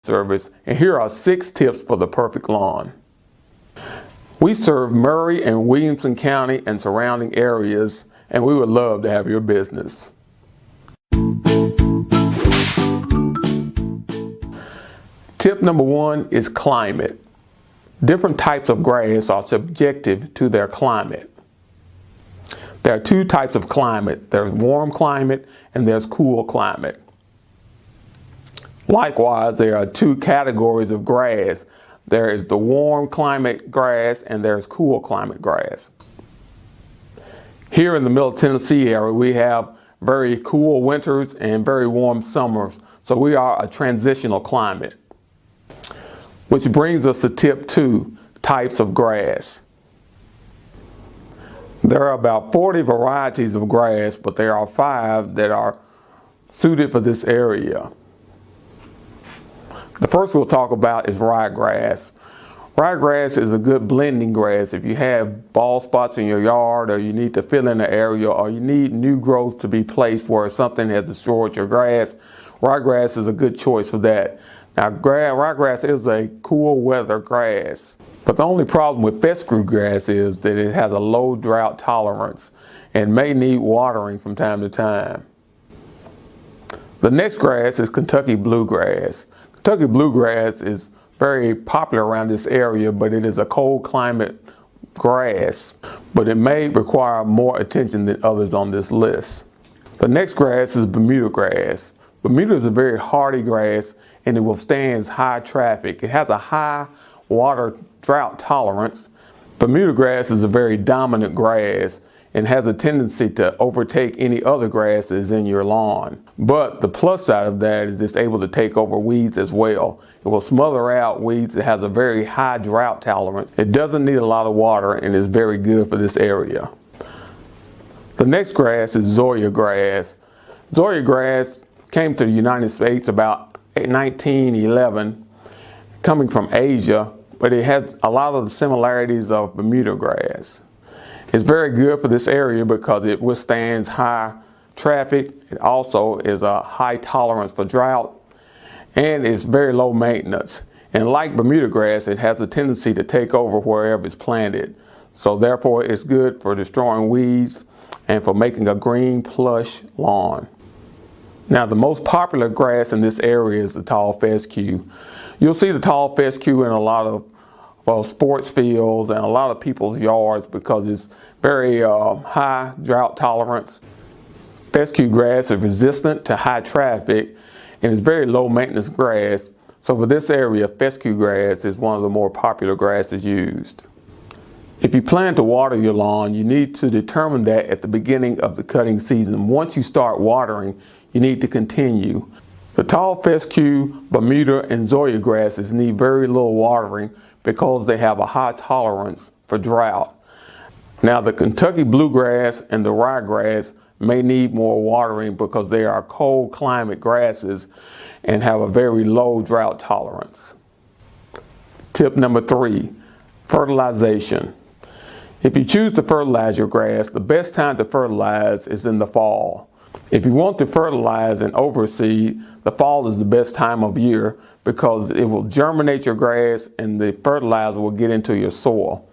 service, and here are 6 tips for the perfect lawn. We serve Murray and Williamson County and surrounding areas, and we would love to have your business. Tip number 1 is climate. Different types of grass are subjective to their climate. There are 2 types of climate. There's warm climate and there's cool climate. Likewise, there are 2 categories of grass. There is the warm climate grass and there's cool climate grass. Here in the Middle Tennessee area, we have very cool winters and very warm summers. So we are a transitional climate. Which brings us to tip 2, types of grass. There are about 40 varieties of grass, but there are 5 that are suited for this area. The first we'll talk about is ryegrass. Ryegrass is a good blending grass if you have bald spots in your yard, or you need to fill in an area, or you need new growth to be placed where something has destroyed your grass. Ryegrass is a good choice for that. Now, ryegrass is a cool weather grass, but the only problem with fescue grass is that it has a low drought tolerance and may need watering from time to time. The next grass is Kentucky bluegrass. Kentucky bluegrass is very popular around this area, but it is a cold climate grass, but it may require more attention than others on this list. The next grass is Bermuda grass. Bermuda is a very hardy grass and it withstands high traffic. It has a high water drought tolerance. Bermuda grass is a very dominant grass and has a tendency to overtake any other grasses in your lawn. But the plus side of that is it's able to take over weeds as well. It will smother out weeds. It has a very high drought tolerance. It doesn't need a lot of water and is very good for this area. The next grass is Zoysia grass. Zoysia grass came to the United States about 1911, coming from Asia, but it has a lot of the similarities of Bermuda grass. It's very good for this area because it withstands high traffic. It also is a high tolerance for drought, and it's very low maintenance. And like Bermuda grass, it has a tendency to take over wherever it's planted. So therefore, it's good for destroying weeds and for making a green plush lawn. Now, the most popular grass in this area is the tall fescue. You'll see the tall fescue in a lot of sports fields and a lot of people's yards because it's very high drought tolerance. Fescue grass is resistant to high traffic and it's very low maintenance grass. So for this area, fescue grass is one of the more popular grasses used. If you plan to water your lawn, you need to determine that at the beginning of the cutting season. Once you start watering, you need to continue. The tall fescue, Bermuda, and Zoysia grasses need very little watering because they have a high tolerance for drought. Now, the Kentucky bluegrass and the ryegrass may need more watering because they are cold climate grasses and have a very low drought tolerance. Tip number 3, fertilization. If you choose to fertilize your grass, the best time to fertilize is in the fall. If you want to fertilize and overseed, the fall is the best time of year because it will germinate your grass and the fertilizer will get into your soil.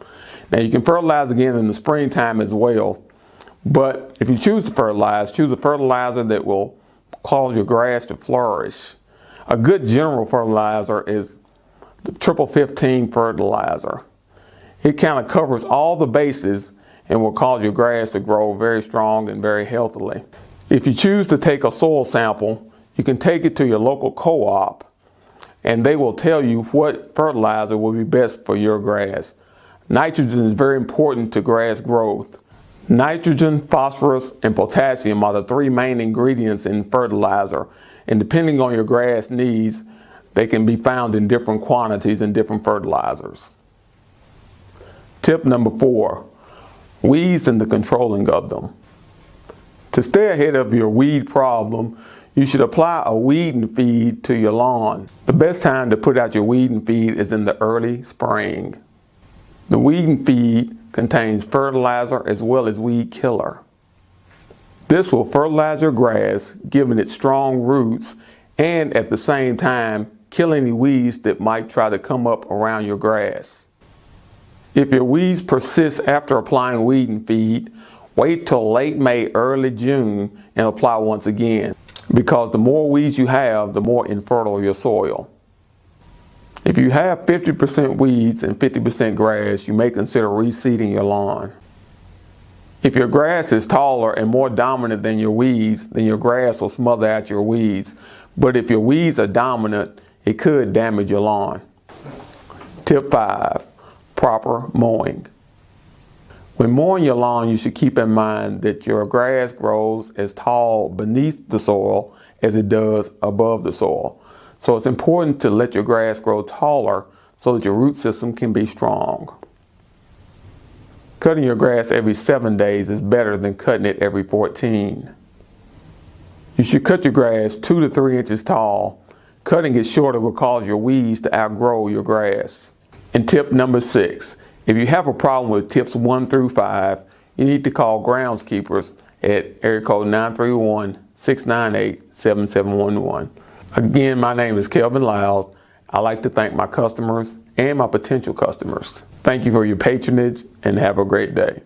Now, you can fertilize again in the springtime as well, but if you choose to fertilize, choose a fertilizer that will cause your grass to flourish. A good general fertilizer is the 15-15 fertilizer. It kind of covers all the bases and will cause your grass to grow very strong and very healthily. If you choose to take a soil sample, you can take it to your local co-op and they will tell you what fertilizer will be best for your grass. Nitrogen is very important to grass growth. Nitrogen, phosphorus, and potassium are the 3 main ingredients in fertilizer, and depending on your grass needs, they can be found in different quantities in different fertilizers. Tip number 4, weeds and the controlling of them. To stay ahead of your weed problem, you should apply a weeding feed to your lawn. The best time to put out your weeding feed is in the early spring. The weeding feed contains fertilizer as well as weed killer. This will fertilize your grass, giving it strong roots, and at the same time kill any weeds that might try to come up around your grass. If your weeds persist after applying weeding feed, wait till late May, early June and apply once again, because the more weeds you have, the more infertile your soil. If you have 50% weeds and 50% grass, you may consider reseeding your lawn. If your grass is taller and more dominant than your weeds, then your grass will smother out your weeds. But if your weeds are dominant, it could damage your lawn. Tip 5. Proper mowing. When mowing your lawn, you should keep in mind that your grass grows as tall beneath the soil as it does above the soil. So it's important to let your grass grow taller so that your root system can be strong. Cutting your grass every 7 days is better than cutting it every 14. You should cut your grass 2 to 3 inches tall. Cutting it shorter will cause your weeds to outgrow your grass. And tip number 6, if you have a problem with tips 1 through 5, you need to call groundskeepers at area code 931-698-7711. Again, my name is Kelvin Lyles. I'd like to thank my customers and my potential customers. Thank you for your patronage and have a great day.